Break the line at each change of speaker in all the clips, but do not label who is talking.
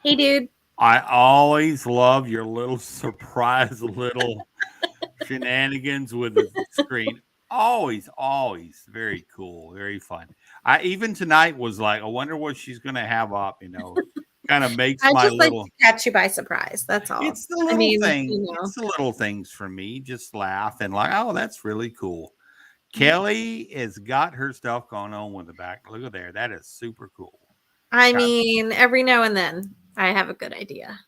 Hey, dude.
I always love your little surprise little shenanigans with the screen. Always, always very cool, very fun. I even tonight was like, I wonder what she's gonna have up, kind of makes
I
my
just like
little
to catch you by surprise. That's all.
it's the
I
little
mean,
thing. It's the little things for me. Just laugh and like, oh, that's really cool. Kelly has got her stuff going on with the back. Look at there. That is super cool. Got
every now and then I have a good idea.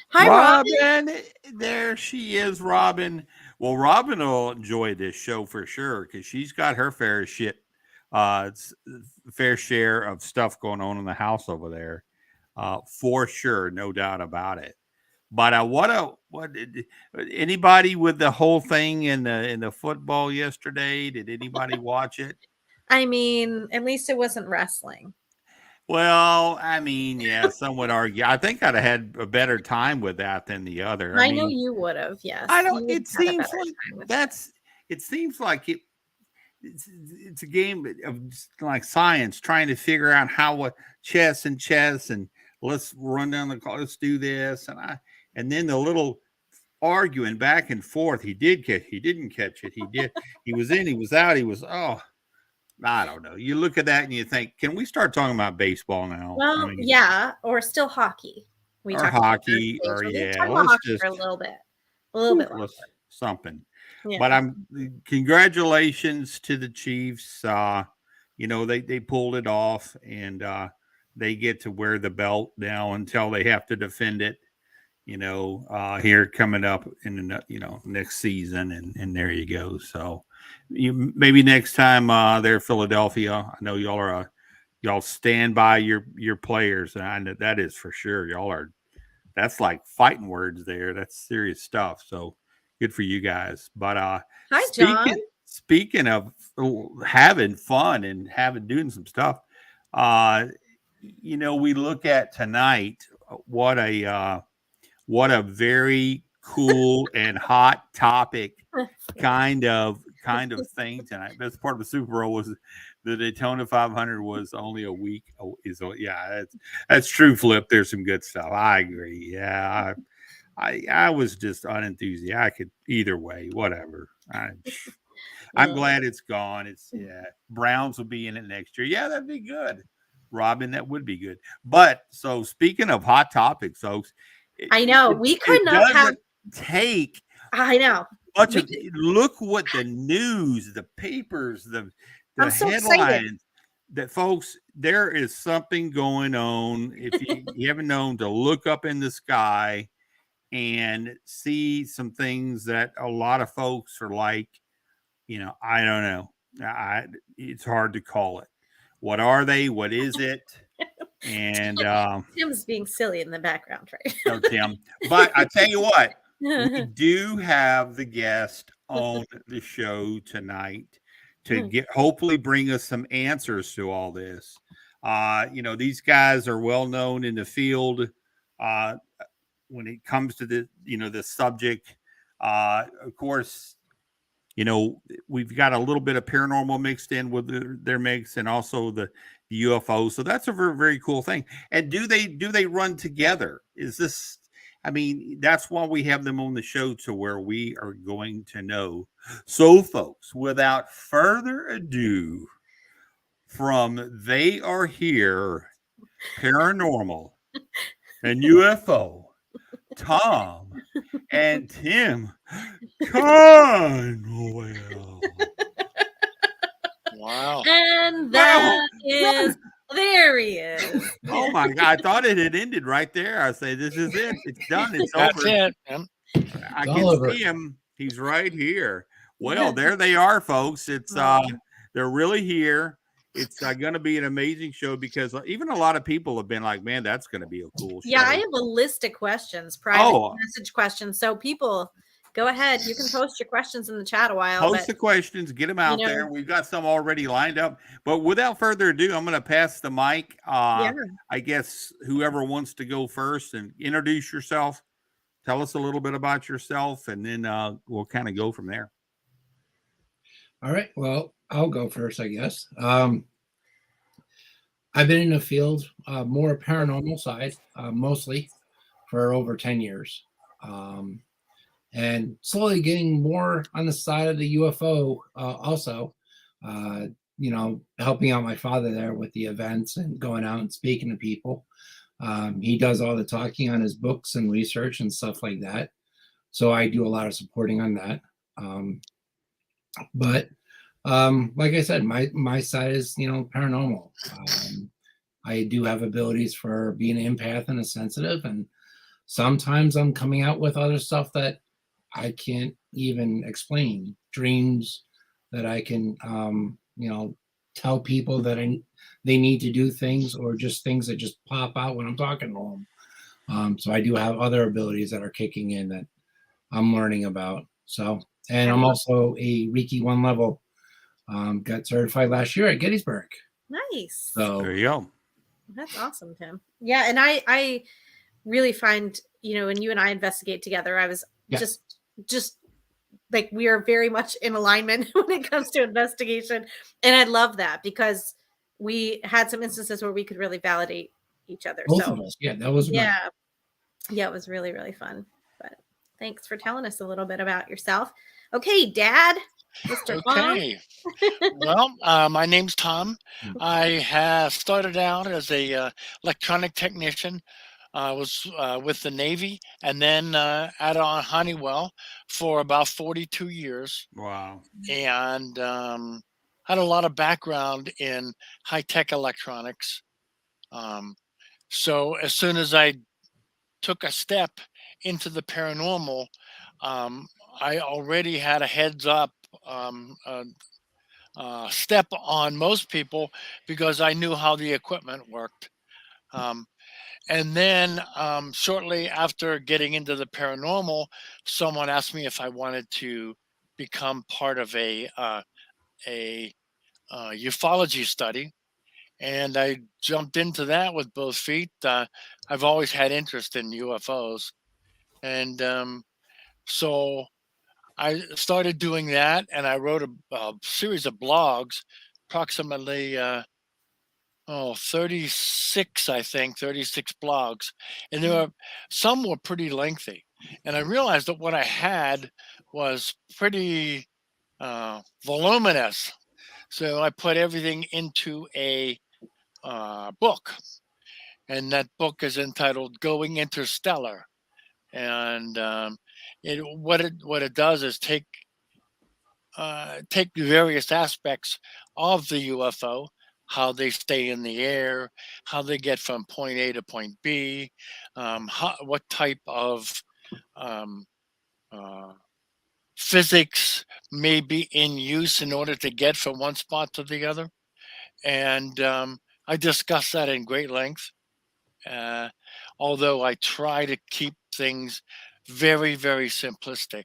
Hi, Robin.
Robin, there she is, Robin. Well, Robin will enjoy this show for sure because she's got her fair share of stuff going on in the house over there, for sure, no doubt about it. But anybody with the whole thing in the football yesterday? Did anybody watch it?
I mean, at least it wasn't wrestling.
Well, I mean, yeah, some would argue. I think I'd have had a better time with that than the other. I
I know
mean,
you would have. Yes,
I don't.
you would
It
have had a
seems
better
like
time with it.
that's. It seems like it's a game of like science, trying to figure out how what chess and let's run down the clock. Let's do this and then the little arguing back and forth. He did catch. He didn't catch it. He did. He was in. He was out. He was. Oh, I don't know. You look at that and you think, can we start talking about baseball now? I
Well,
mean,
yeah, or still hockey. We
or
talked about that
hockey,
stage.
or
We're going to
yeah,
talk about
let's
hockey for
just
a little bit
let's
longer.
something. But
Yeah.
I'm congratulations to the Chiefs. They pulled it off, and they get to wear the belt now until they have to defend it. Here coming up in the next season, and there you go. So you maybe next time they're Philadelphia. I know y'all stand by your players, and I know that is for sure. Y'all are that's like fighting words there. That's serious stuff. So good for you guys. But
Hi, John.
speaking of having fun and having doing some stuff, uh, we look at tonight. What a very cool and hot topic kind of thing tonight. Best part of the Super Bowl was the Daytona 500 was only a week. Yeah, that's true. Flip, there's some good stuff. I agree. Yeah, I was just unenthusiastic. I could either way, whatever. I'm glad it's gone. Browns will be in it next year. Yeah, that'd be good. Robin, that would be good. But so speaking of hot topics, folks,
I know. We
it
could not have.
doesn't take
I know.
much of look what the news, the papers, the
I'm so excited.
headlines that folks, there is something going on. If you haven't known to look up in the sky and see some things that a lot of folks are like, I don't know. It's hard to call it. What are they? What is it? And
Tim's being silly in the background, right?
no, Tim. But I tell you what, we do have the guest on the show tonight to hopefully bring us some answers to all this. These guys are well known in the field when it comes to the subject. Of course, we've got a little bit of paranormal mixed in with their mix, and also the UFO. So that's a very, very cool thing. And do they run together? Is this? I mean, that's why we have them on the show, to where we are going to know. So, folks, without further ado, from They Are Here, Paranormal and UFO, Tom and Tim Conwell.
Wow.
And that is, there he is.
Oh my God. I thought it had ended right there. I say, this is it. It's done. It's
That's
over.
it.
I can see him. He's right here. Well, there they are, folks. It's they're really here. It's going to be an amazing show, because even a lot of people have been like, man, that's going to be a cool show.
Yeah, I have a list of questions, private message questions. So people, go ahead. You can post your questions in the chat a while.
Post the questions, get them out there. We've got some already lined up. But without further ado, I'm going to pass the mic. I guess whoever wants to go first and introduce yourself, tell us a little bit about yourself, and then we'll kind of go from there.
All right. Well, I'll go first, I guess.
I've been in the field, more paranormal side, mostly for over 10 years. Um, and slowly getting more on the side of the UFO also. Uh, helping out my father there with the events and going out and speaking to people. He does all the talking on his books and research and stuff like that. So I do a lot of supporting on that. But like I said, my side is paranormal. I do have abilities for being an empath and a sensitive, and sometimes I'm coming out with other stuff that I can't even explain. Dreams that I can, tell people that they need to do things, or just things that just pop out when I'm talking to them. So I do have other abilities that are kicking in that I'm learning about. So, and I'm also a Reiki 1 level. Got certified last year at Gettysburg.
Nice.
So
there you go.
That's awesome, Tim. Yeah, and I really find, when you and I investigate together, I was just like, we are very much in alignment when it comes to investigation. And I love that, because we had some instances where we could really validate each other.
Both of us. Yeah, that was
yeah, it was really, really fun. But thanks for telling us a little bit about yourself. Okay, Dad, Mr.
Okay. Well, my name's Tom. I have started out as a electronic technician. I was with the Navy, and then out on Honeywell for about 42 years.
Wow.
And had a lot of background in high-tech electronics. So as soon as I took a step into the paranormal, I already had a heads up step on most people, because I knew how the equipment worked. And then shortly after getting into the paranormal, someone asked me if I wanted to become part of a ufology study, and I jumped into that with both feet. I've always had interest in UFOs, and so I started doing that, and I wrote a series of blogs, approximately 36, I think, 36 blogs, and some were pretty lengthy. And I realized that what I had was pretty voluminous, so I put everything into a book, and that book is entitled "Going Interstellar." And what it does is take the various aspects of the UFO, how they stay in the air, how they get from point A to point B, what type of um, uh, physics may be in use in order to get from one spot to the other. And I discuss that in great length, uh, although I try to keep things very, very simplistic.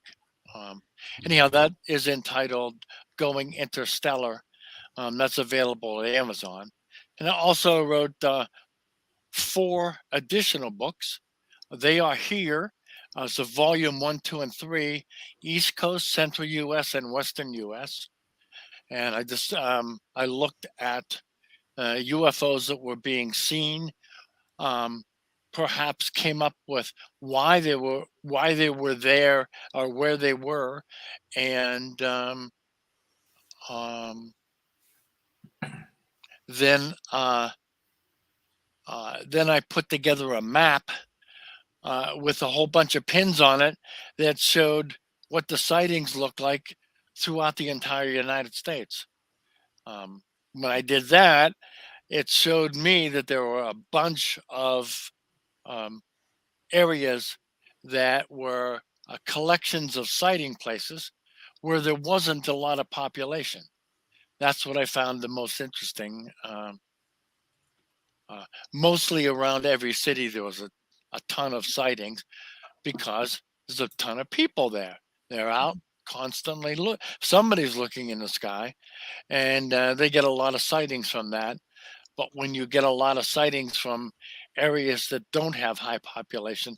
Um, Anyhow, that is entitled Going Interstellar. That's available at Amazon. And I also wrote 4 additional books. They are here. So volume 1, 2, and 3, East Coast, Central US, and Western US. And I looked at UFOs that were being seen, perhaps came up with why they were there, or where they were, and um, then then I put together a map with a whole bunch of pins on it that showed what the sightings looked like throughout the entire United States. When I did that, it showed me that there were a bunch of um, areas that were collections of sighting places where there wasn't a lot of population. That's what I found the most interesting. Mostly around every city, there was a ton of sightings, because there's a ton of people there. They're out constantly. Somebody's looking in the sky, and they get a lot of sightings from that. But when you get a lot of sightings from areas that don't have high population,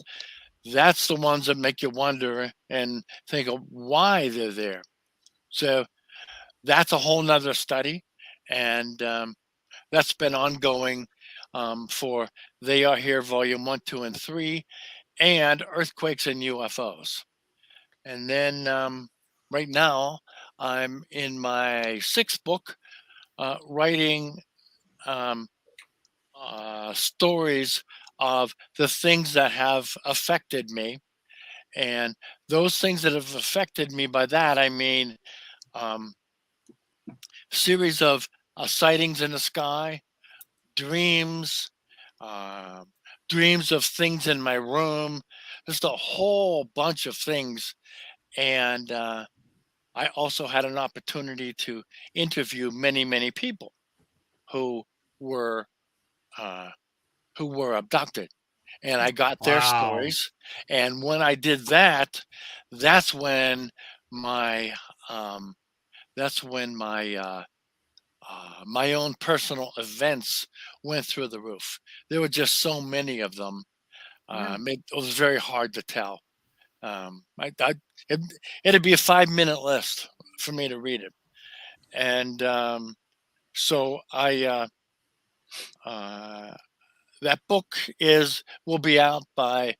that's the ones that make you wonder and think of why they're there. So that's a whole nother study. And that's been ongoing for They Are Here Volume 1, 2, and 3, and Earthquakes and UFOs. And then right now, I'm in my 6th book, writing stories of the things that have affected me. And those things that have affected me, by that I mean um, series of sightings in the sky, dreams, uh, dreams of things in my room, just a whole bunch of things. And I also had an opportunity to interview many, many people who were uh, abducted, and I got their
Wow.
stories. And when I did that, that's when my um, that's when my own personal events went through the roof. There were just so many of them.
Yeah.
It was very hard to tell. It, it'd be a 5-minute list for me to read it, and so I uh, that book will be out by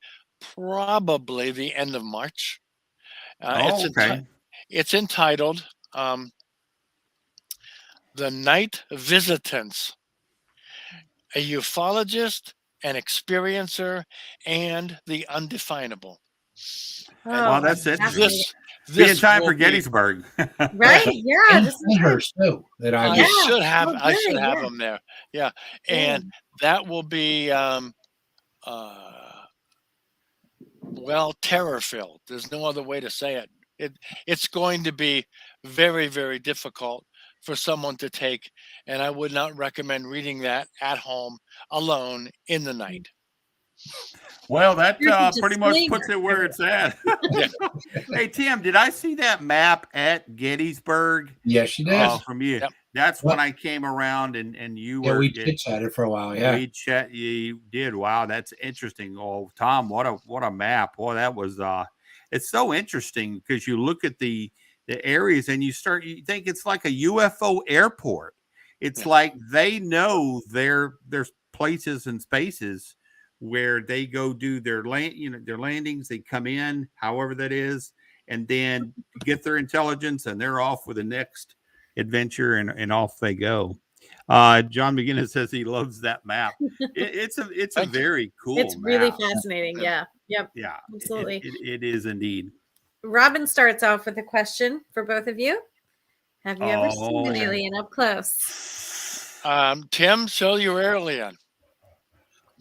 probably the end of March.
Oh, okay.
It's entitled "The Night Visitants: A Ufologist, an Experiencer, and the Undefinable." And
Wow,
Oh,
that's interesting.
fascinating.
this
Be in
this
time
will
for
be.
Gettysburg.
Right? Yeah,
And
this is good.
hers too. That I
Yeah.
was.
Oh,
I should
good.
have
Yeah.
them there. Yeah,
Yeah.
and that will be uh, well, terror filled. There's no other way to say it. It's going to be very, very difficult for someone to take, and I would not recommend reading that at home alone in the night.
Well, that
Here's a
pretty much puts
disclaimer.
it where it's at.
Yeah.
Hey, Tim, did I see that map at Gettysburg
Yes, she did.
from you?
Yep.
That's when
Yep.
I came around and you
Yeah,
were
we chit chatted for a while. Yeah.
we chat you did. Wow, that's interesting. Oh, Tom, what a map. Boy, that was it's so interesting because you look at the areas and you think it's like a UFO airport. It's
Yeah.
like they know there's places and spaces where they go do their their landings, they come in, however that is, and then get their intelligence and they're off with the next adventure and off they go. John McGinnis says he loves that map. It's a
Thank you.
very
It's
cool
really
map.
fascinating. Yeah. Yep.
Yeah,
Absolutely.
it is indeed.
Robin starts off with a question for both of you. Have you ever seen an
Oh,
alien up close?
Tim, show your alien.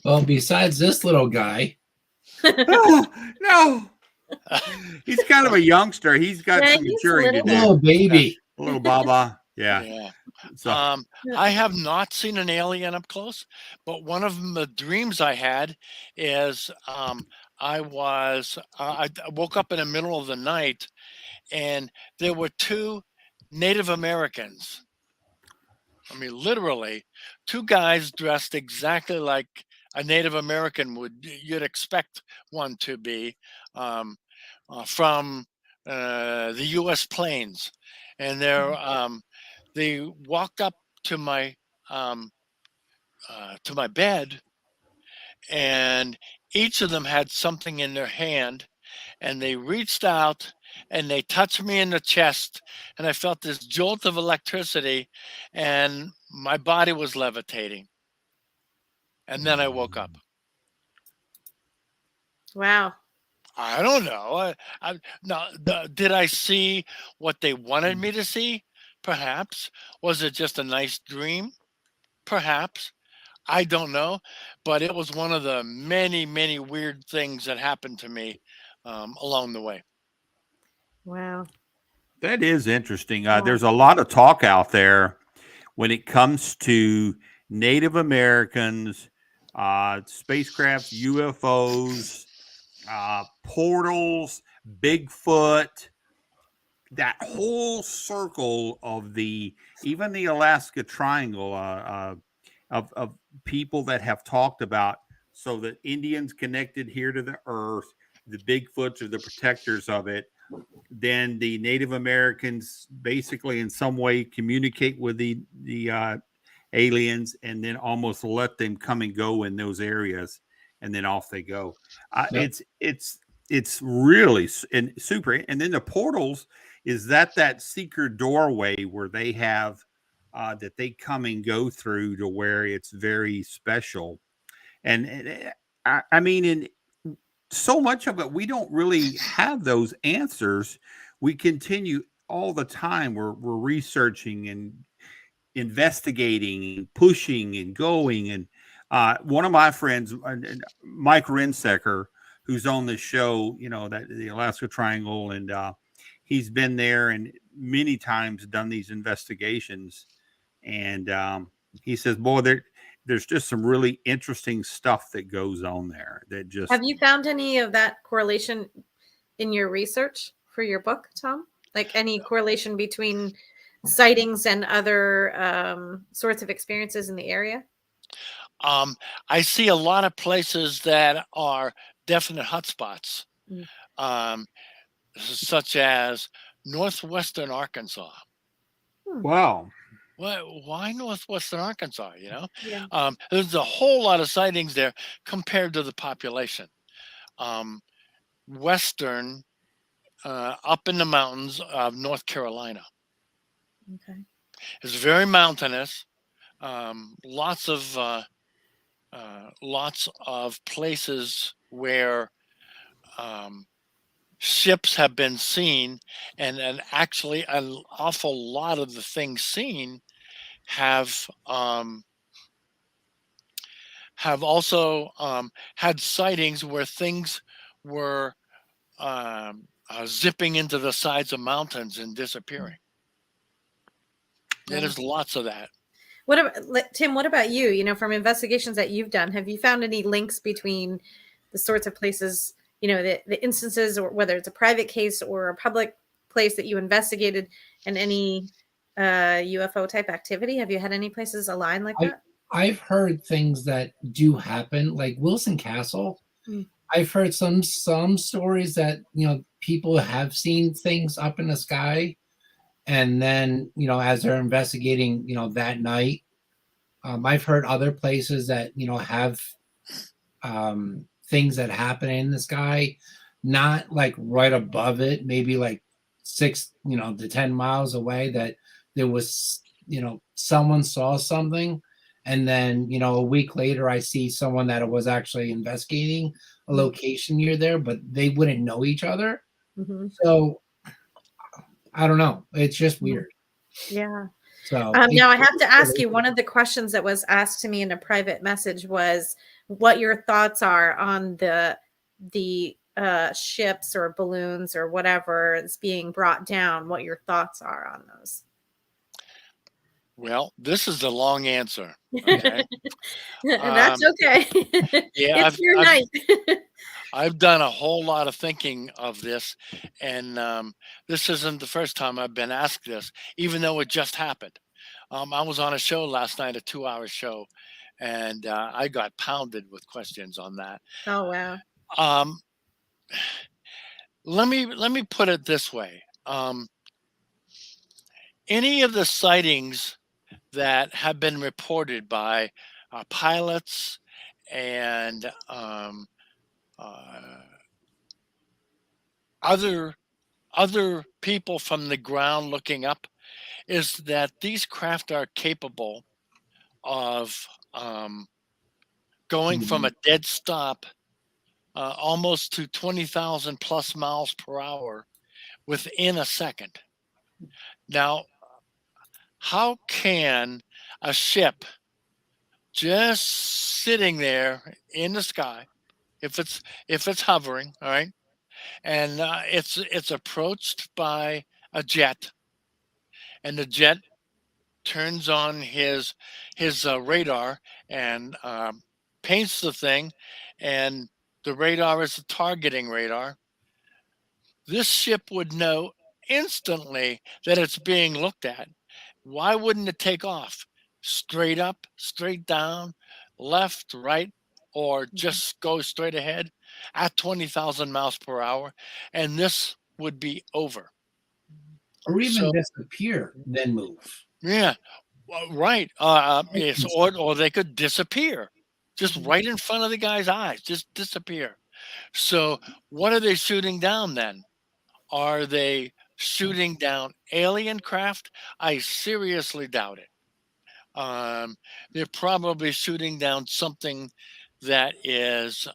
Well, besides this little guy,
no, he's kind of a youngster. He's got
Yeah,
some
he's a
maturing to
little-
do.
little baby.
A little Baba. Yeah.
Yeah.
So
I have not seen an alien up close, but one of the dreams I had is I woke up in the middle of the night, and there were 2 Native Americans. I mean, literally, 2 guys dressed exactly like a Native American you'd expect one to be, um, from the U.S. plains, and they walked up to um, my bed, and each of them had something in their hand, and they reached out and they touched me in the chest, and I felt this jolt of electricity, and my body was levitating, and then I woke up.
Wow.
I don't know. No, did I see what they wanted me to see? Perhaps. Was it just a nice dream? Perhaps. I don't know, but it was one of the many, many weird things that happened to me along the way.
Wow.
that is interesting.
Wow.
There's a lot of talk out there when it comes to Native Americans, spacecrafts, UFOs, portals, Bigfoot, that whole circle of even the Alaska Triangle of people that have talked about, so that Indians connected here to the earth, the Bigfoots are the protectors of it. Then the Native Americans basically in some way communicate with aliens, and then almost let them come and go in those areas, and then off they go.
Yep.
It's really and super. And then the portals, is that secret doorway where they have that they come and go through, to where it's very special. And I mean, in so much of it, we don't really have those answers. We continue all the time. We're researching and investigating and pushing and going. And one of my friends, Mike Rensecker, who's on the show, that the Alaska Triangle, and he's been there and many times done these investigations. And he says, boy, there's just some really interesting stuff that goes on there. That just
Have you found any of that correlation in your research for your book, Tom? Like any correlation between sightings and other sorts of experiences in the area?
I see a lot of places that are definite hotspots,
Mm.
such as northwestern Arkansas.
wow.
Why northwestern Arkansas?
Yeah.
There's a whole lot of sightings there compared to the population. Western, up in the mountains of North Carolina,
Okay.
is very mountainous. Lots of places where ships have been seen, and actually an awful lot of the things seen have also had sightings where things were zipping into the sides of mountains and disappearing. Yeah, there's lots of that.
What about Tim? What about you? From investigations that you've done, have you found any links between the sorts of places, the instances, or whether it's a private case or a public place that you investigated, and any UFO type activity? Have you had any places align like that?
I've heard things that do happen, like Wilson Castle. I've heard some stories that people have seen things up in the sky, and then as they're investigating that night, I've heard other places that have things that happen in the sky, not like right above it, maybe like 6 to 10 miles away, that there was someone saw something, and then a week later I see someone that was actually investigating a location near there, but they wouldn't know each other.
Mm-hmm.
So I don't know, it's just weird.
Yeah.
So
now I have to ask you, one of the questions that was asked to me in a private message was what your thoughts are on the ships or balloons or whatever is being brought down, what your thoughts are on those.
Well, this is the long answer. Okay.
That's okay.
Yeah,
it's your night.
I've done a whole lot of thinking of this, and this isn't the first time I've been asked this, even though it just happened. I was on a show last night, a 2-hour show, and I got pounded with questions on that.
Oh wow.
Let me put it this way. Any of the sightings that have been reported by pilots and other people from the ground looking up, is that these craft are capable of going from a dead stop almost to 20,000 plus miles per hour within a second. Now, how can a ship just sitting there in the sky, if it's hovering, all right, and it's approached by a jet, and the jet turns on his radar and paints the thing, and the radar is a targeting radar. This ship would know instantly that it's being looked at. Why wouldn't it take off? Straight up, straight down, left, right, or just go straight ahead at 20,000 miles per hour, and this would be over.
Or even
So,
disappear, then move.
yeah. Right. Yes, or they could disappear, just right in front of the guy's eyes, just disappear. So, what are they shooting down then? Are they shooting down alien craft? I seriously doubt it. Um, they're probably shooting down something that is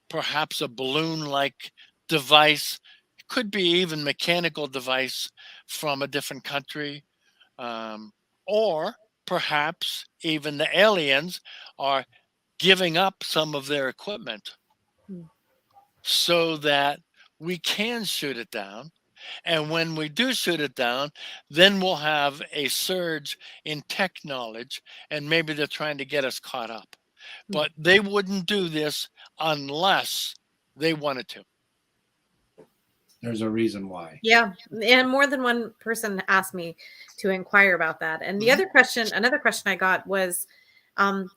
perhaps a balloon-like device. Could be even mechanical device from a different country, um, or perhaps even the aliens are giving up some of their equipment
Mm.
so that we can shoot it down. And when we do shoot it down, then we'll have a surge in tech knowledge, and maybe they're trying to get us caught up. But they wouldn't do this unless they wanted to.
There's a reason why.
Yeah, and more than one person asked me to inquire about that. And the other question, another question I got was,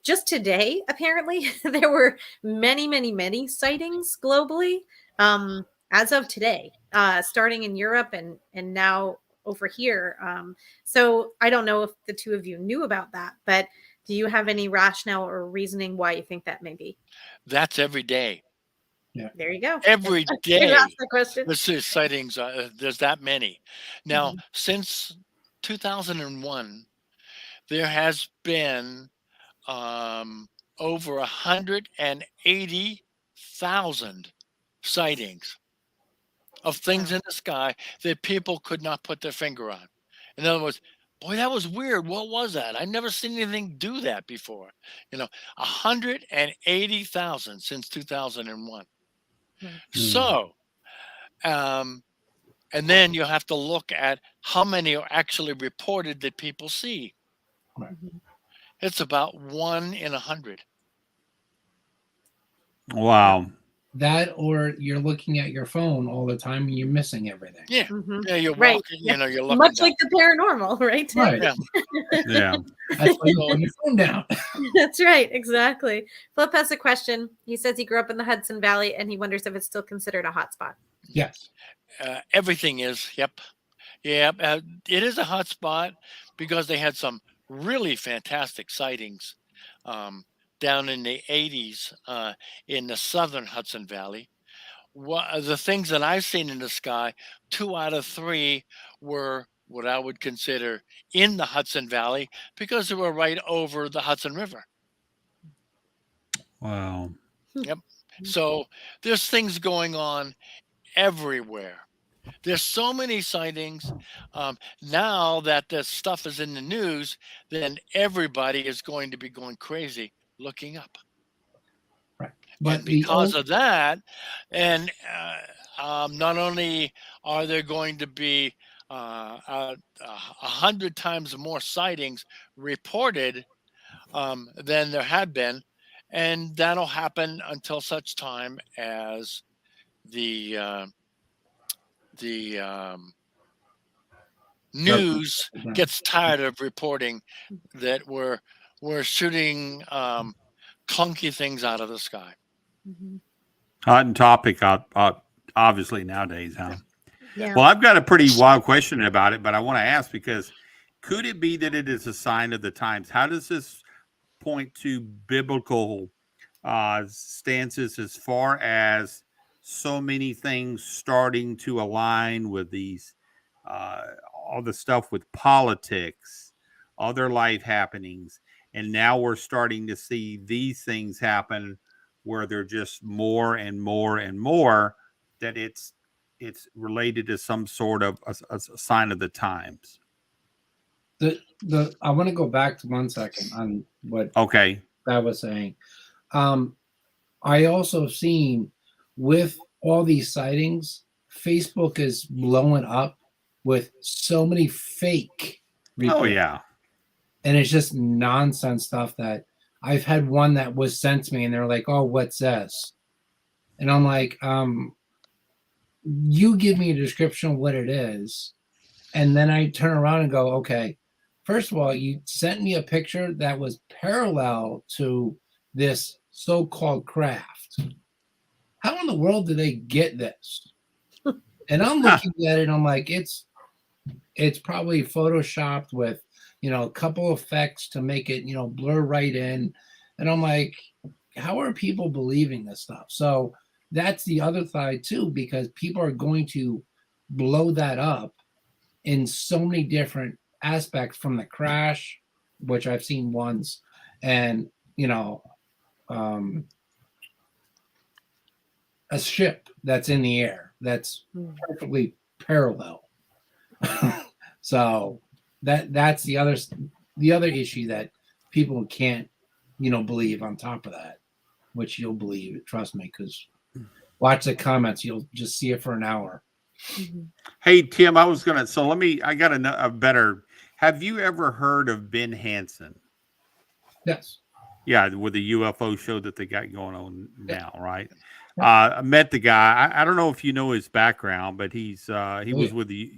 just today, apparently, there were many, many, many sightings globally, as of today, starting in Europe and now over here. So I don't know if the two of you knew about that, but do you have any rationale or reasoning why you think that may be?
That's every day.
There you go.
Every
You
day.
asked the question.
There's sightings. There's that many. Now,
Mhm.
since 2001, there has been over 180,000 sightings of things
Wow.
in the sky that people could not put their finger on. In other words, boy, that was weird. What was that? I've never seen anything do that before. 180,000 since 2001.
Right.
So, um, and then you have to look at how many are actually reported that people see.
Mhm.
It's about 1 in 100.
Wow.
That, or you're looking at your phone all the time and you're missing everything.
Yeah.
Mhm.
Yeah, you're
Right.
walking,
Yeah.
you're looking
Much
down.
like the paranormal, right? Tim?
Right.
Yeah.
Yeah.
That's why you put your phone down.
That's right. Exactly. Flip has a question. He says he grew up in the Hudson Valley and he wonders if it's still considered a hotspot.
Yes.
Everything is. Yep. Yep. It is a hot spot because they had some really fantastic sightings down in the 80s in the southern Hudson Valley. The things that I've seen in the sky, 2 out of 3 were what I would consider in the Hudson Valley because they were right over the Hudson River.
Wow.
Yep. So there's things going on everywhere. There's so many sightings. Now that this stuff is in the news, then everybody is going to be going crazy looking up.
Right.
And
But
because of that, and not only are there going to be 100 times more sightings reported than there had been, and that'll happen until such time as the news gets tired of reporting that we're shooting clunky things out of the sky.
Mhm.
Hot topic, obviously nowadays, huh?
Yeah.
Well, I've got a pretty wild question about it, but I want to ask because could it be that it is a sign of the times? How does this point to biblical stances as far as so many things starting to align with these, all the stuff with politics, other life happenings, and now we're starting to see these things happen where they're just more and more and more that it's related to some sort of a sign of the times.
I want to go back to 1 second on what
Okay.
I was saying. I also seen with all these sightings, Facebook is blowing up with so many fake reports.
Oh yeah.
And it's just nonsense stuff that I've had one that was sent to me and they're like, oh, what's this? And I'm like, you give me a description of what it is. And then I turn around and go, okay, first of all, you sent me a picture that was parallel to this so-called craft. How in the world did they get this? And I'm looking at it, I'm like, it's probably photoshopped with a couple effects to make it, blur right in. And I'm like, how are people believing this stuff? So that's the other side too, because people are going to blow that up in so many different aspects, from the crash, which I've seen once, and um, a ship that's in the air that's perfectly parallel. So that's the other issue that people can't believe. On top of that, which you'll believe, trust me, because watch the comments, you'll just see it for an hour.
Hey Tim, I got a better. Have you ever heard of Ben Hansen?
Yes.
Yeah, with the UFO show that they got going on now, right? I met the guy. I don't know if you know his background, but he was with the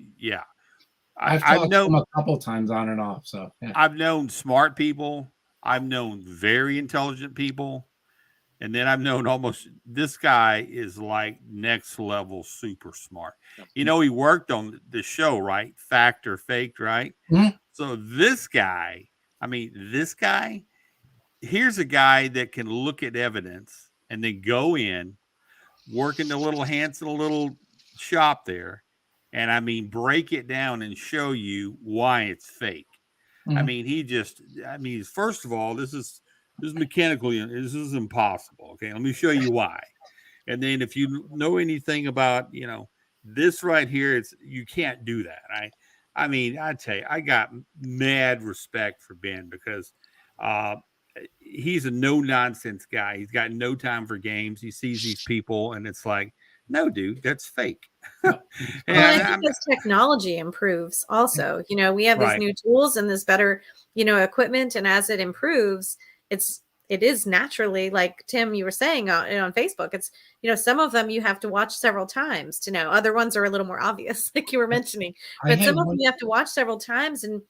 I've talked to him a couple times on and off. So yeah.
I've known smart people. I've known very intelligent people. And then I've known this guy is like next level super smart. He worked on the show, right? Fact or Faked, right?
Mm-hmm.
So this guy, here's a guy that can look at evidence and then go in, work in the little Hanson little shop there, and break it down and show you why it's fake.
Mm-hmm.
First of all, this is mechanically, this is impossible. Okay, let me show you why. And then if you know anything about, this right here, you can't do that. I tell you, I got mad respect for Ben because he's a no nonsense guy. He's got no time for games. He sees these people and it's like, no, dude, that's fake.
And I think as technology improves also, we have these new tools and this better, equipment. And as it improves, it is naturally, like Tim, you were saying on Facebook, it's, some of them you have to watch several times to know. Other ones are a little more obvious, like you were mentioning, but some of them you have to watch several times and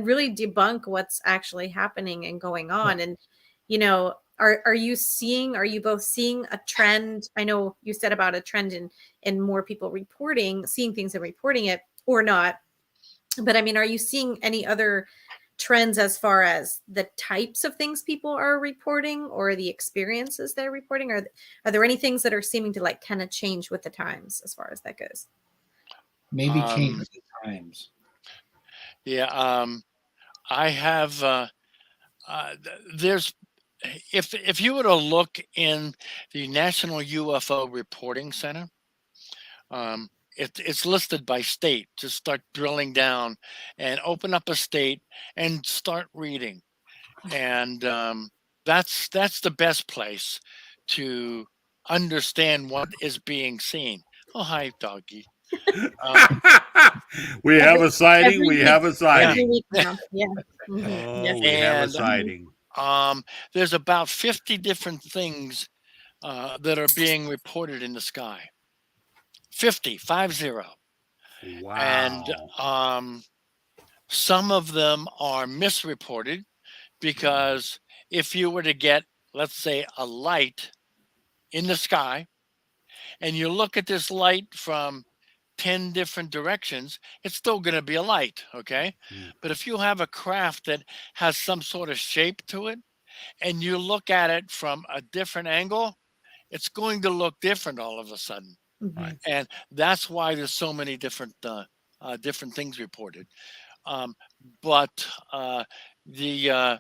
really debunk what's actually happening and going on. And, are you both seeing a trend? I know you said about a trend in more people seeing things and reporting it or not. But are you seeing any other trends as far as the types of things people are reporting or the experiences they're reporting? Are there any things that are seeming to like kind of change with the times as far as that goes?
Maybe change with the times.
Yeah. I have, there's, if you were to look in the National UFO Reporting Center, it's listed by state. Just start drilling down and open up a state and start reading. And that's the best place to understand what is being seen. Oh, hi, doggy.
We have a sighting. We have a sighting.
Yeah.
We have a sighting.
There's about 50 different things that are being reported in the sky. 50.
Wow.
And some of them are misreported because if you were to get, let's say, a light in the sky and you look at this light from 10 different directions, it's still going to be a light, okay? But if you have a craft that has some sort of shape to it and you look at it from a different angle, it's going to look different all of a sudden.
Right.
And that's why there's so many different things reported. But the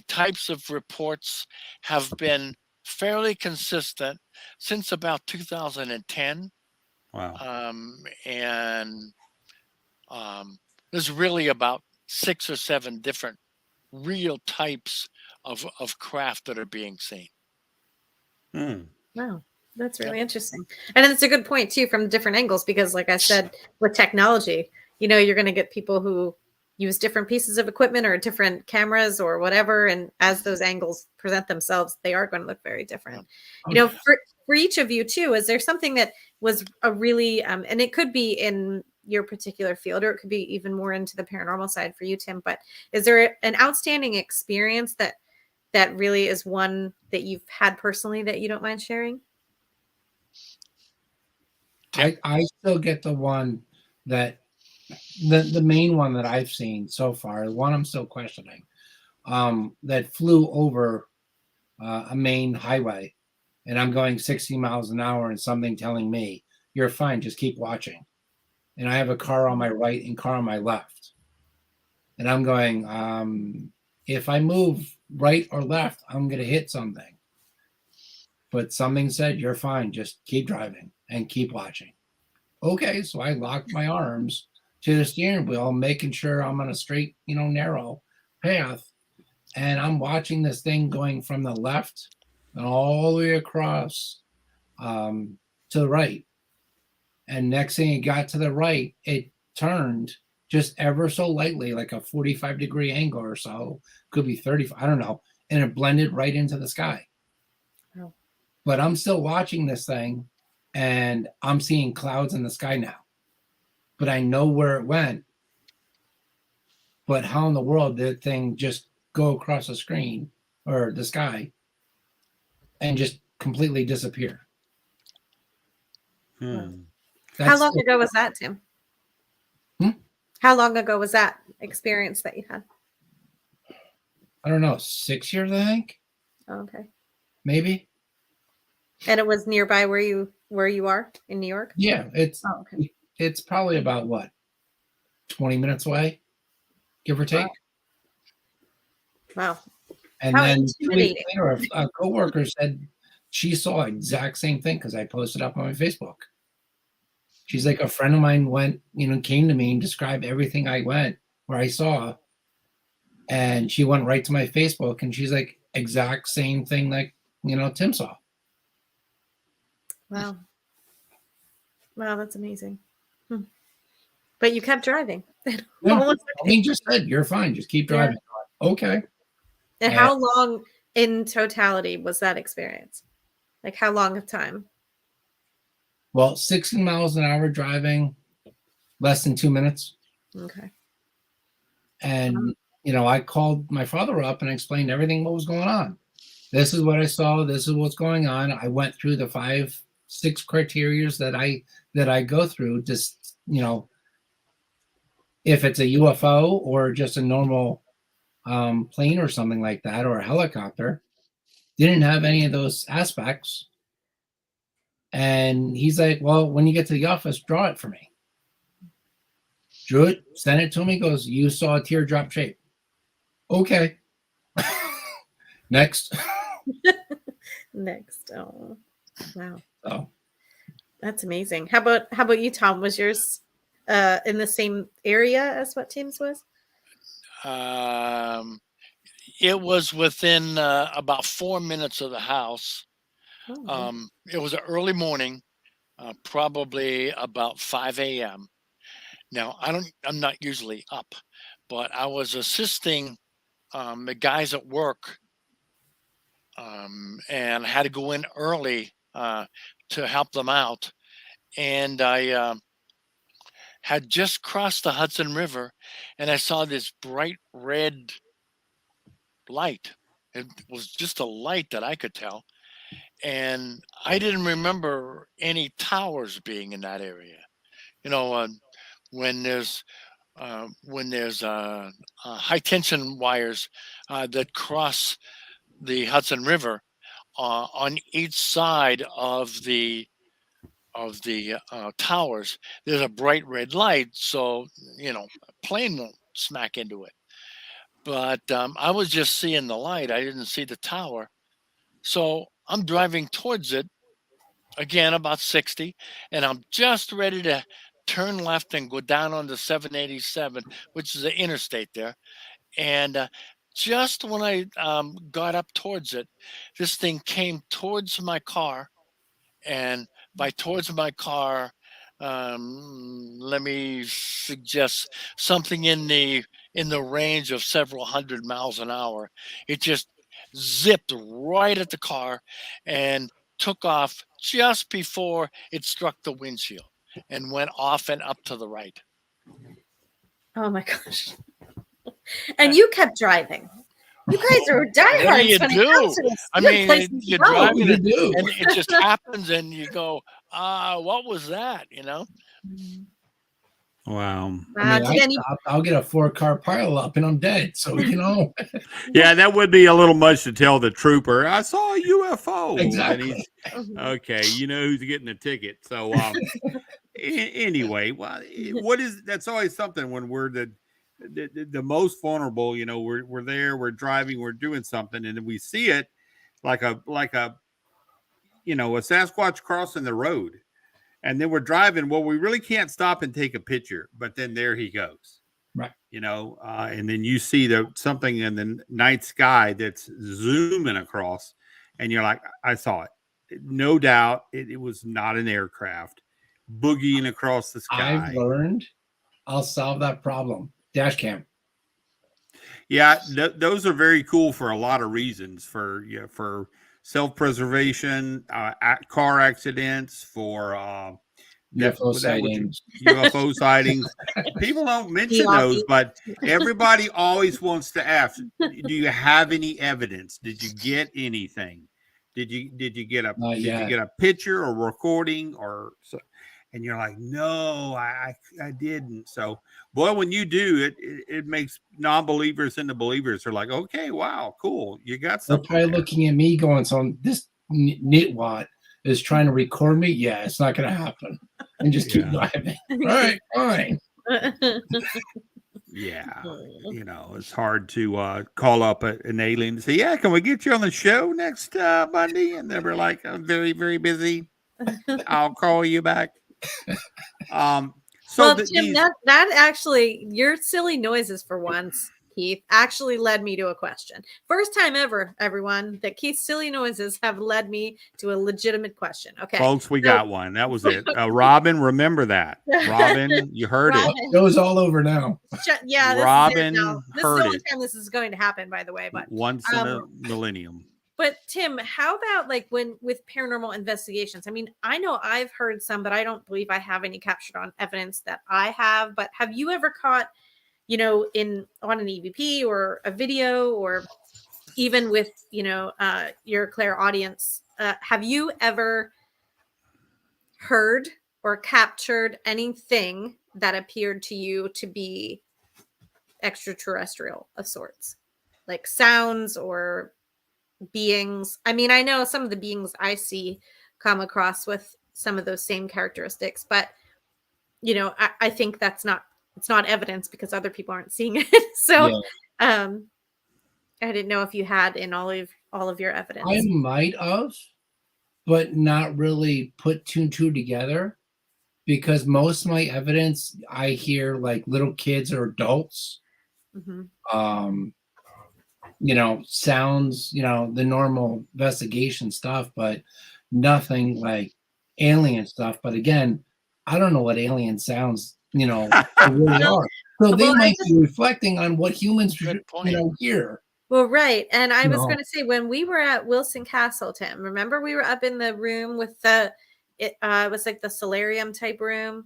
types of reports have been fairly consistent since about 2010.
Wow.
And there's really about 6 or 7 different real types of craft that are being seen.
Wow, that's really interesting. And it's a good point too, from different angles, because like I said, with technology, you're going to get people who use different pieces of equipment or different cameras or whatever. And as those angles present themselves, they are going to look very different. For each of you too, is there something that was a really, and it could be in your particular field, or it could be even more into the paranormal side for you, Tim, but is there an outstanding experience that really is one that you've had personally that you don't mind sharing?
I still get the one that the main one that I've seen so far, the one I'm still questioning, that flew over a main highway, and I'm going 60 miles an hour, and something telling me you're fine, just keep watching. And I have a car on my right and car on my left, and I'm going, if I move right or left, I'm going to hit something. But something said, you're fine, just keep driving and keep watching. Okay, so I locked my arms to the steering wheel, making sure I'm on a straight, narrow path. And I'm watching this thing going from the left and all the way across to the right. And next thing it got to the right, it turned just ever so lightly, like a 45-degree angle or so, could be 30, I don't know. And it blended right into the sky.
Oh.
But I'm still watching this thing, and I'm seeing clouds in the sky now. But I know where it went. But how in the world did the thing just go across the screen or the sky and just completely disappear?
How long ago was that, Tim?
Hmm?
How long ago was that experience that you had?
I don't know, 6 years, I think.
Oh, okay.
Maybe.
And it was nearby where you are in New York?
Yeah,
Oh, okay.
it's probably about what, 20 minutes away, give or take.
Wow.
And
How
then 2 weeks
intimidating.
later, a coworker said she saw exact same thing because I posted up on my Facebook. She's like, a friend of mine went, came to me and described everything where I saw. And she went right to my Facebook and she's like, exact same thing like, Tim saw.
Wow. Wow, that's amazing. But you kept driving.
Yeah. He just said, you're fine, just keep driving. Yeah. Okay.
And how long in totality was that experience? Like how long of time?
Well, 60 miles an hour driving, less than 2 minutes.
Okay.
And, I called my father up and explained everything what was going on. This is what I saw. This is what's going on. I went through the 5-6 criterias that I go through. Just, if it's a UFO or just a normal plane or something like that, or a helicopter, didn't have any of those aspects. And he's like, well, when you get to the office, draw it for me. Drew it, sent it to me, goes, you saw a teardrop shape. Okay. Next.
Next. Oh, wow.
Oh.
That's amazing. How about you, Tom? Was yours in the same area as what Tim's was?
It was within about 4 minutes of the house.
Oh,
It was an early morning, probably about 5 a.m. Now, I'm not usually up, but I was assisting the guys at work, and I had to go in early to help them out. And I had just crossed the Hudson River, and I saw this bright red light. It was just a light that I could tell. And I didn't remember any towers being in that area. When there's high tension wires that cross the Hudson River on each side of the towers, there's a bright red light, so a plane won't smack into it. But I was just seeing the light. I didn't see the tower, so I'm driving towards it again about 60, and I'm just ready to turn left and go down on the 787, which is the interstate there. And just when I got up towards it, this thing came towards my car. And by towards my car, let me suggest something in the range of several hundred miles an hour. It just zipped right at the car and took off just before it struck the windshield and went off and up to the right.
oh my gosh. And you kept driving. You guys are diehards when it comes to this.
I mean, you're driving it, and it just happens, and you go, what was that?
Wow.
I mean,
Did any?
I'll get a 4-car pile up and I'm dead. So,
Yeah, that would be a little much to tell the trooper. I saw a UFO. And
exactly.
he's okay. You know who's getting a ticket. So, anyway, well, that's always something when we're the most vulnerable. You know, we're there, we're driving, we're doing something, and then we see it like a a Sasquatch crossing the road, and then we're driving. Well, we really can't stop and take a picture, but then there he goes.
Right.
And then you see something in the night sky that's zooming across, and you're like, I saw it. No doubt, it was not an aircraft boogieing across the sky.
I've learned I'll solve that problem. Dash cam.
Yeah, those are very cool for a lot of reasons. For self-preservation, car accidents, for
UFO sightings.
UFO sightings. People don't mention those, but everybody always wants to ask, do you have any evidence? Did you get anything? Did you get a picture or recording or so? And you're like, no, I didn't. So, boy, when you do, it makes non-believers into believers. They're like, okay, wow, cool, you got something.
They're probably looking at me going, so this nitwad is trying to record me. Yeah, it's not going to happen. And just keep driving. All right, fine.
Yeah, it's hard to call up an alien and say, yeah, can we get you on the show next Monday? And they were like, I'm very, very busy. I'll call you back.
So Tim, that actually, your silly noises for once, Keith, actually led me to a question. First time ever, everyone, that Keith's silly noises have led me to a legitimate question. Okay,
folks, we got one. That was it. Robin, remember that. Robin, you heard it.
It goes all over now.
Yeah,
Robin
this is the only time this is going to happen, by the way. But
once in a millennium.
But Tim, how about like with paranormal investigations? I mean, I know I've heard some, but I don't believe I have any captured on evidence that I have. But have you ever caught, on an EVP or a video, or even with your clairaudience? Have you ever heard or captured anything that appeared to you to be extraterrestrial of sorts, like sounds or beings? I mean, I know some of the beings I see come across with some of those same characteristics, but I think it's not evidence because other people aren't seeing it. So I didn't know if you had in all of your evidence.
I might have, but not really put two and two together, because most of my evidence I hear like little kids or adults. Sounds, the normal investigation stuff, but nothing like alien stuff. But again, I don't know what alien sounds, really are. So they might be reflecting on what humans, hear.
Well, right. And I was going to say, when we were at Wilson Castle, Tim, remember we were up in the room with it was like the solarium type room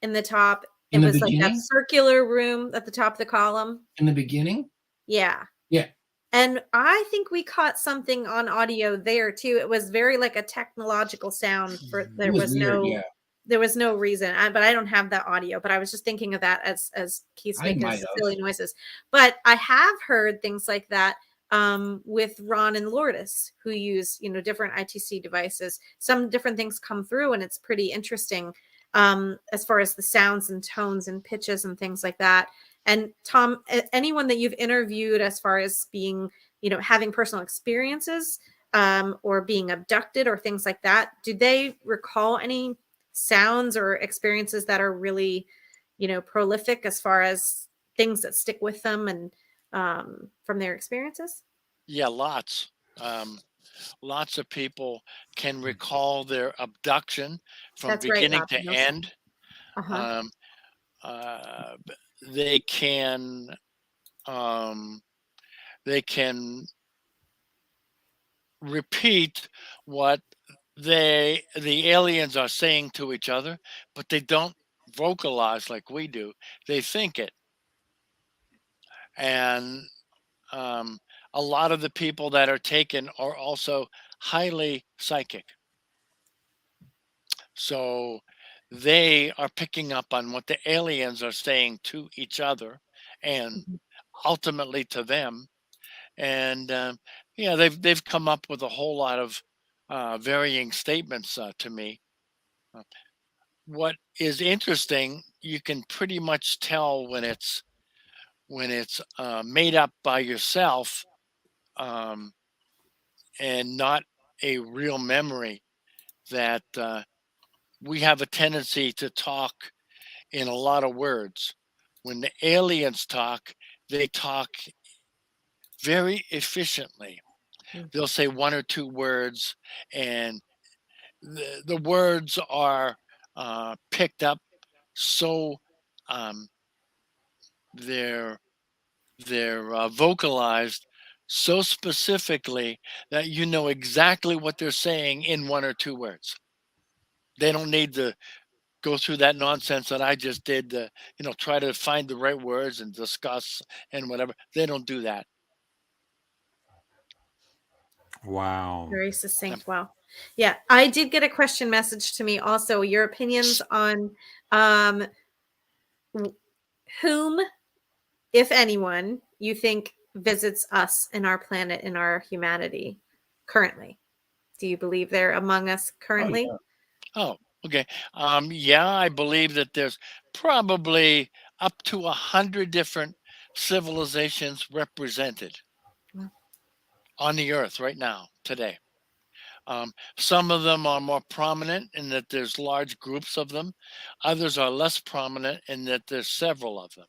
in the top. It was like that circular room at the top of the column.
In the beginning?
Yeah.
Yeah.
And I think we caught something on audio there too. It was very like a technological sound. There was no reason, but I don't have that audio. But I was just thinking of that as Keith's making silly noises. But I have heard things like that with Ron and Lourdes, who use different ITC devices. Some different things come through, and it's pretty interesting as far as the sounds and tones and pitches and things like that. And Tom, anyone that you've interviewed as far as being, having personal experiences or being abducted or things like that, do they recall any sounds or experiences that are really, prolific as far as things that stick with them and from their experiences?
Yeah, lots. Lots of people can recall their abduction from beginning to end. They can repeat what the aliens are saying to each other, but they don't vocalize like we do. They think it. And a lot of the people that are taken are also highly psychic. So they are picking up on what the aliens are saying to each other and
Mhm.
ultimately to them. And yeah, they've come up with a whole lot of varying statements to me. Uh, what is interesting, you can pretty much tell when it's made up by yourself, um, and not a real memory, that we have a tendency to talk in a lot of words. When the aliens talk, they talk very efficiently.
Mhm.
They'll say one or two words, and the words are picked up so, um, they're vocalized so specifically that you know exactly what they're saying in one or two words. They don't need to go through that nonsense that I just did to, try to find the right words and discuss and whatever. They don't do that.
Wow.
Very
Um,
succinct. Wow. Yeah, I did get a question message to me also. Your opinions on um w- whom, if anyone, you think visits us and our planet and our humanity currently? Do you believe they're among us
Oh
currently?
yeah.
oh, okay. Yeah, I believe that there's probably up to 100 different civilizations represented
Wow.
on the earth right now, today. Some of them are more prominent in that there's large groups of them. Others are less prominent in that there's several of them.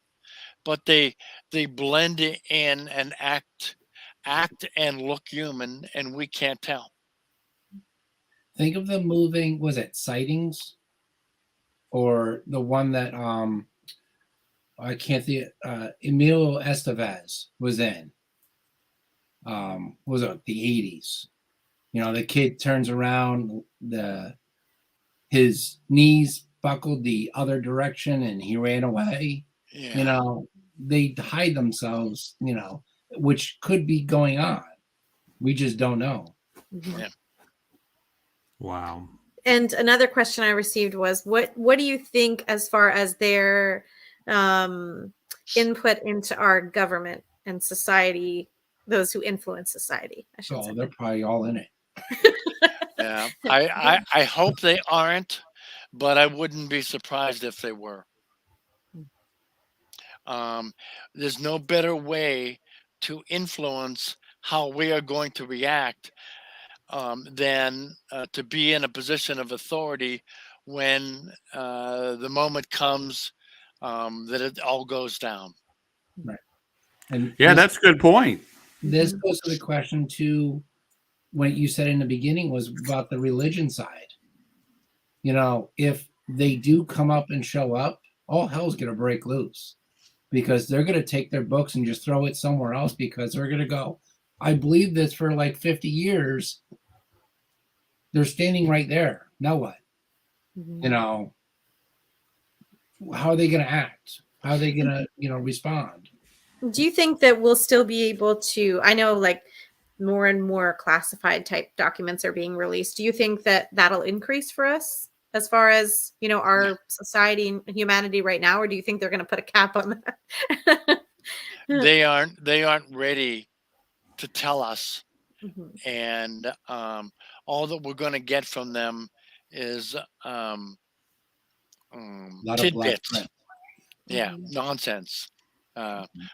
But they blend in and act and look human, and we can't tell.
Think of the moving, was it Sightings? Or the one that I can't think Emilio Estevez was in. Was it the 80s? The kid turns around, his knees buckled the other direction and he ran away. You
Yeah.
know, they hide themselves, which could be going on. We just don't know.
Mhm.
Yeah.
Wow.
And another question I received was, what do you think as far as their um, input into our government and society, those who influence society, I should say.
Oh, they're probably all in it.
Yeah. I hope they aren't, but I wouldn't be surprised if they were. Um, there's no better way to influence how we are going to react, than to be in a position of authority when the moment comes, that it all goes down.
Right. And
Yeah, that's a good point.
this
Mhm.
goes to the question too, what you said in the beginning was about the religion side. If they do come up and show up, all hell's going to break loose because they're going to take their books and just throw it somewhere else because they're going to go, I believe this for like 50 years. They're standing right there. Now what? You
Mhm.
know, how are they going to act? How are they going to, respond?
Do you think that we'll still be able to? I know, like, more and more classified type documents are being released. Do you think that that'll increase for us as far as
Yeah.
our society and humanity right now, or do you think they're going to put a cap on that?
They aren't ready to tell us,
Mhm.
and all that we're going to get from them is
A lot of black
tidbits.
print.
Yeah,
Mhm.
nonsense.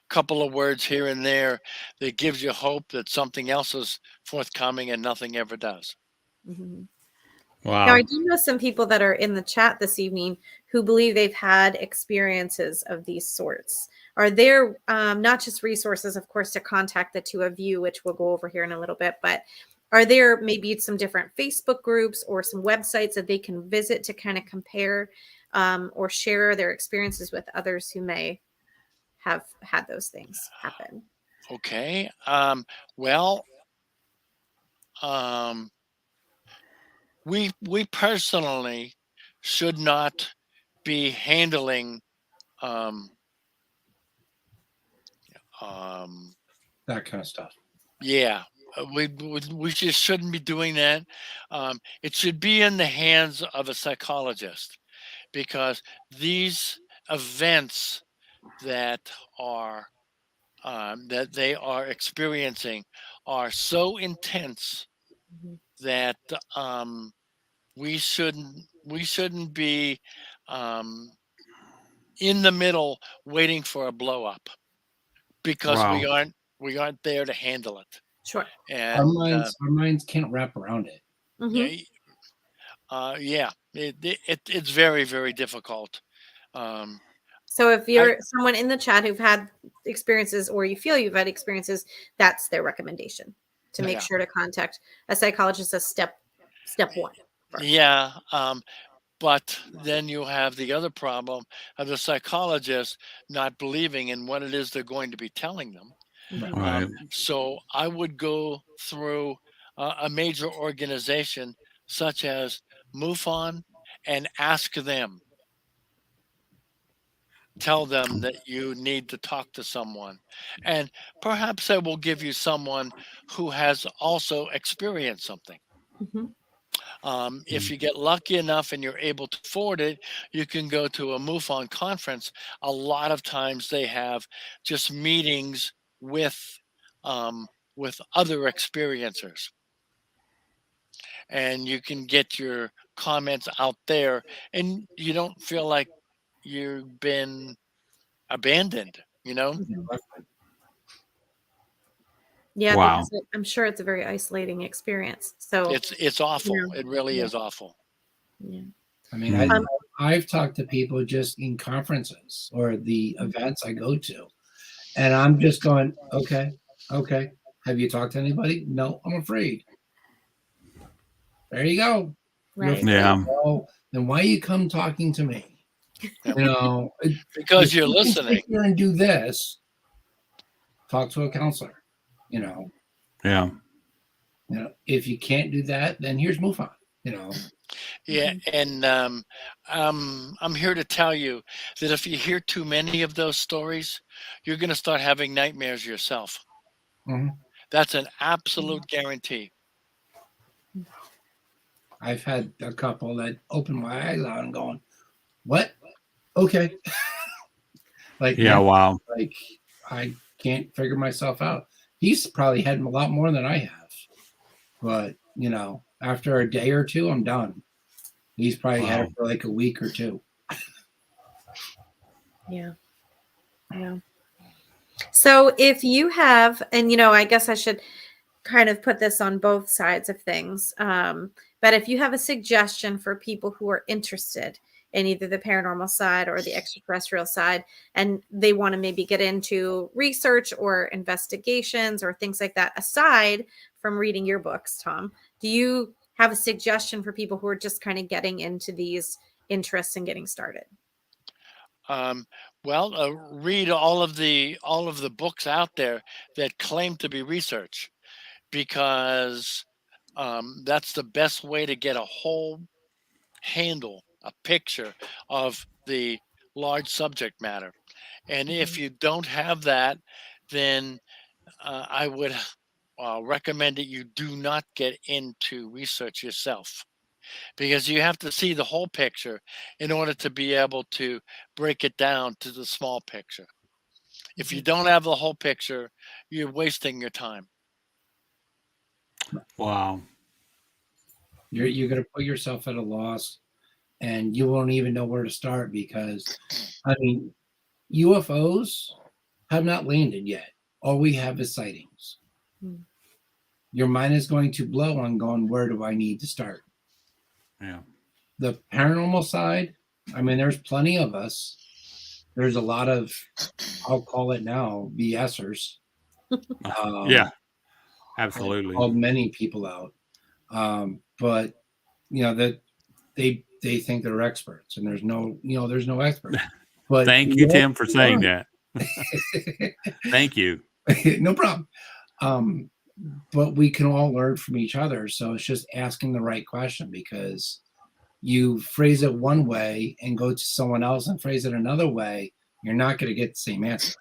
Couple of words here and there that gives you hope that something else is forthcoming, and nothing ever does.
Mhm. Now, I
Wow.
do know some people that are in the chat this evening who believe they've had experiences of these sorts. Are there not just resources, of course, to contact the two of you, which we'll go over here in a little bit, but are there maybe some different Facebook groups or some websites that they can visit to kind of compare or share their experiences with others who may have had those things happen?
Okay. Well, um, we personally should not be handling, um, um,
That kind of stuff.
yeah, we just shouldn't be doing that. It should be in the hands of a psychologist, because these events that are that they are experiencing are so intense
Mhm.
that we shouldn't be um, in the middle waiting for a blow up because
Wow.
we aren't there to handle it.
Sure.
And
Our minds can't wrap around it.
Hmm.
yeah, yeah, it's very very difficult. Um,
So if
I
you're someone in the chat who've had experiences or you feel you've had experiences, that's their recommendation to make
yeah
sure to contact a psychologist as step one first.
yeah. But then you have the other problem of the psychologist not believing in what it is they're going to be telling them.
Right.
Mhm.
Right.
So I would go through a major organization such as MUFON and ask them, tell them that you need to talk to someone. And perhaps they will give you someone who has also experienced something.
Mhm.
If you get lucky enough and you're able to afford it, you can go to a MUFON conference. A lot of times they have just meetings um, with other experiencers, and you can get your comments out there, and you don't feel like you've been abandoned. You know,
Mhm. Yeah,
Wow.
because I'm sure it's a very isolating experience. So,
it's awful.
you
It really
yeah,
is awful.
yeah.
I mean,
Mm.
I've talked to people just in conferences or the
Mhm.
events I go to, and I'm just going, okay, okay. Have you talked to anybody? No, I'm afraid. There you go. You're
Right.
afraid.
Yeah.
Well, then why you come talking to me?
Yeah.
You know,
Because
if
you're
you can sit
listening.
here and do this, talk to a counselor. You know,
Yeah.
if you can't do that, then here's move on. You know,
Yeah,
Mhm.
and I'm here to tell you that if you hear too many of those stories, you're going to start having nightmares yourself.
Mhm.
That's an absolute guarantee.
I've had a couple that open my eyes out and going, what? Okay. Like,
Yeah.
man,
Wow.
like I can't figure myself out. He's probably had a lot more than I have, but after a day or two, I'm done. He's probably had it
Wow.
for like a week or two.
Yeah. Yeah. So if you have, and I guess I should kind of put this on both sides of things. But if you have a suggestion for people who are interested in either the paranormal side or the extraterrestrial side, and they want to maybe get into research or investigations or things like that, aside from reading your books, Tom, do you have a suggestion for people who are just kind of getting into these interests and getting started?
Um, well, read all of the books out there that claim to be research, because that's the best way to get a whole handle, a picture of the large subject matter. And if
Mhm.
you don't have that, then I would recommend that you do not get into research yourself, because you have to see the whole picture in order to be able to break it down to the small picture. If you
Mhm.
don't have the whole picture, you're wasting your time.
Wow.
You're gonna put yourself at a loss, and you won't even know where to start because, I mean, UFOs have not landed yet. All we have is sightings.
Mm.
Your mind is going to blow on going, where do I need to start?
Yeah.
The paranormal side, I mean, there's plenty of us. There's a lot of, I'll call it now, BSers.
Yeah.
I've
Absolutely.
called many people out. But that they think they're experts, and there's no expert. But
Thank you, Tim, for saying that. Thank you.
no problem. Um, but we can all learn from each other. So it's just asking the right question, because you phrase it one way and go to someone else and phrase it another way, you're not going to get the same answer.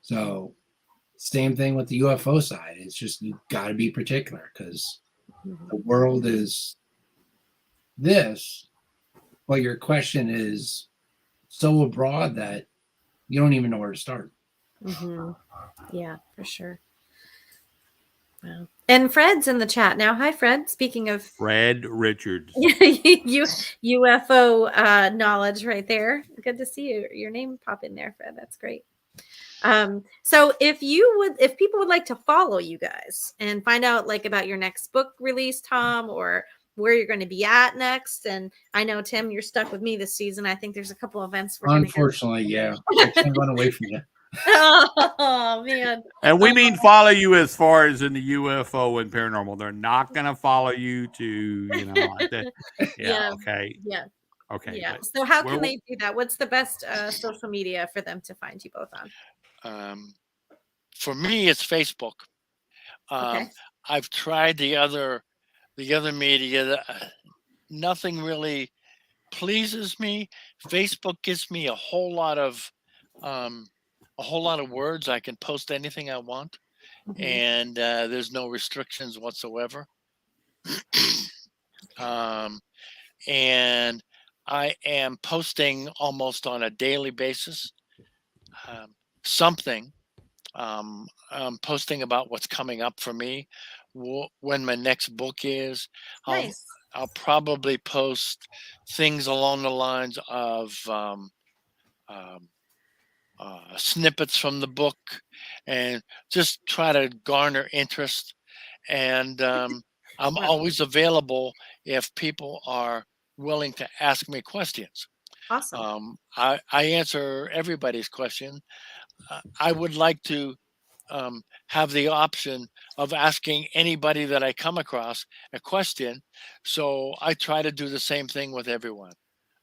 So same thing with the UFO side. It's just you got to be particular, because
Mhm.
the world is this, Well, your question is so abroad that you don't even know where to start.
Yeah, for sure. Wow. And Fred's in the chat now. Hi, Fred. Speaking of
Fred Richards.
UFO knowledge right there. Good to see your name pop in there, Fred. That's great. So if people would like to follow you guys and find out like about your next book release, Tom, or where you're going to be at next. And I know, Tim, you're stuck with me this season. I think there's a couple events we're going to go.
Unfortunately, yeah. I can't run away from you.
Oh man.
And we mean follow you as far as in the UFO and paranormal. They're not going to follow you to,
Yeah.
okay.
Yeah.
Okay.
Yeah. So how can they do that? What's the best social media for them to find you both on?
For me, it's Facebook.
Okay.
I've tried the other media. Nothing really pleases me. Facebook gives me a whole lot of words. I can post anything I want, and there's no restrictions whatsoever. And I am posting almost on a daily basis something. I'm posting about what's coming up for me, when my next book is.
Nice.
I'll probably post things along the lines of snippets from the book, and just try to garner interest. And I'm always available if people are willing to ask me questions.
Awesome.
I answer everybody's question. I would like to have the option of asking anybody that I come across a question. So I try to do the same thing with everyone.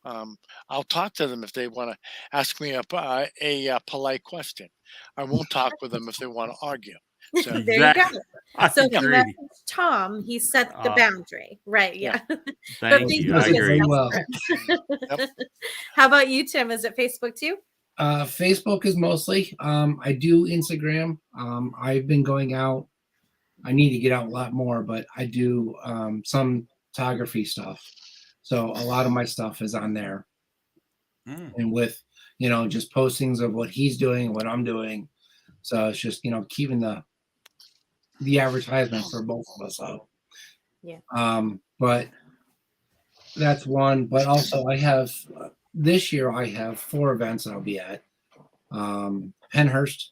I'll talk to them if they want to ask me a polite question. I won't talk with them if they want to argue. So
there you go. So if you
agree.
message Tom, he set the boundary, right? Yeah.
Thank you. I agree.
Well.
How about you, Tim? Is it Facebook too?
Facebook is mostly. I do Instagram. I've been going out. I need to get out a lot more, but I do some photography stuff. So a lot of my stuff is on there. And with, just postings of what he's doing and what I'm doing. So it's just, keeping the advertisement for both of us up.
Yeah.
But that's one. But also I have this year I have 4 events I'll be at. Penhurst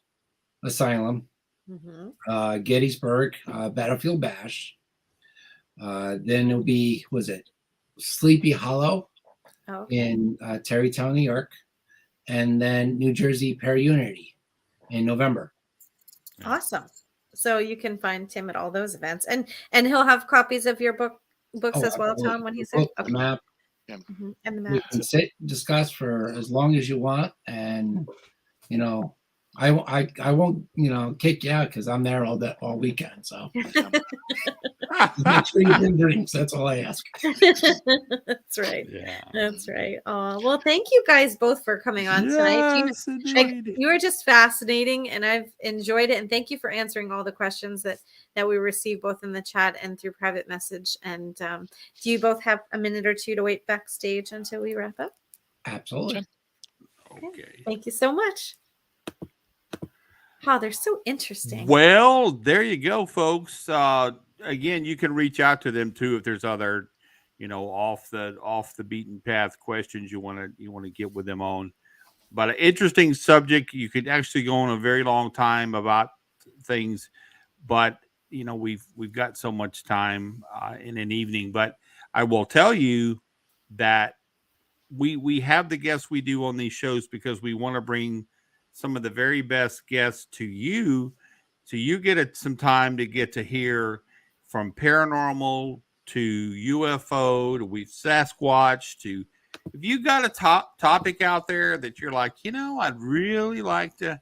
Asylum, Gettysburg, Battlefield Bash. Then it'll be, Sleepy Hollow in Tarrytown, New York, and then New Jersey Para-Unity in November.
Awesome. So you can find Tim at all those events, and he'll have copies of your books as well, Tom, when he's there.
The map.
And the map.
We can sit, discuss for as long as you want, and I won't kick you out because I'm there all weekend. So make sure you bring drinks. That's all I ask.
That's right.
Yeah.
That's right. Oh, well, thank you guys both for coming on tonight. You were just fascinating, and I've enjoyed it. And thank you for answering all the questions that we received both in the chat and through private message. And do you both have a minute or two to wait backstage until we wrap up?
Absolutely.
Okay.
Thank you so much. Oh, they're so interesting.
Well, there you go, folks. Again, you can reach out to them too if there's other, off the beaten path questions you want to get with them on. But an interesting subject. You could actually go on a very long time about things, but we've got so much time in an evening. But I will tell you that we have the guests we do on these shows because we want to bring some of the very best guests to you, so you get some time to get to hear from paranormal to UFO to Sasquatch to, if you got a topic out there that you're like, I'd really like to,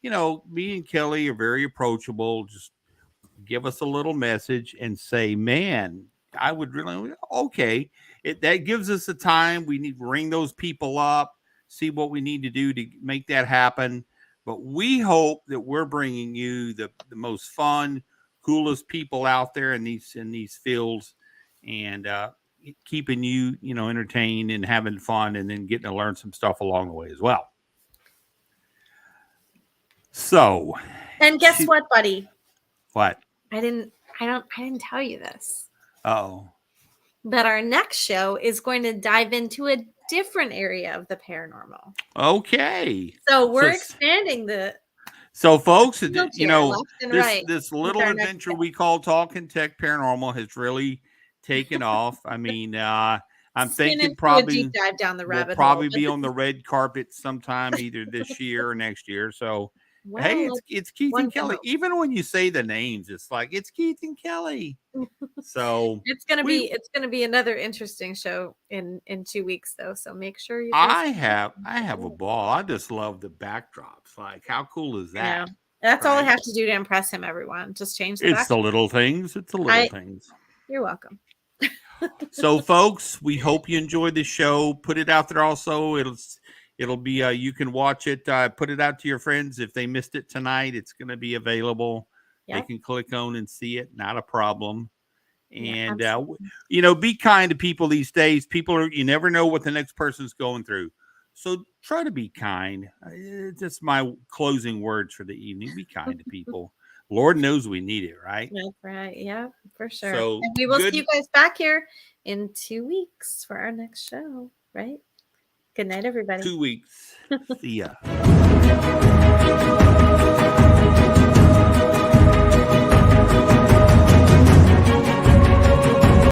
me and Kelly are very approachable. Just give us a little message and say, man, I would really, okay. That gives us the time. We need to ring those people up, see what we need to do to make that happen. But we hope that we're bringing you the most fun, coolest people out there in these fields. And keeping you, entertained and having fun, and then getting to learn some stuff along the way as well. So,
and guess what, buddy?
What?
I didn't tell you this.
Oh.
But our next show is going to dive into a different area of the paranormal.
Okay.
So we're expanding the.
So, folks,
right
this little adventure we call Talking Tech Paranormal has really taken off. I mean, I'm thinking probably
a deep dive down the rabbit
we'll probably
hole.
be on the red carpet sometime either this year or next year. So, hey, it's Keith and Kelly. Even when you say the names, it's like it's Keith and Kelly. So
it's gonna be another interesting show in 2 weeks though. So make sure you.
I have a ball. I just love the backdrops. Like, how cool is that?
Yeah. That's all I have to do to impress him. Everyone, just change the.
It's the little things. It's the little things.
You're welcome.
So, folks, we hope you enjoyed the show. Put it out there. Also, it'll be you can watch it. Put it out to your friends if they missed it tonight. It's going to be available. Yep. They can click on and see it. Not a problem. And be kind to people these days. You never know what the next person's going through. So try to be kind. Just my closing words for the evening. Be kind to people. Lord knows we need it, right?
That's right. Yeah, for sure.
So
and we will see you guys back here in 2 weeks for our next show, right? Good night, everybody.
2 weeks. See ya.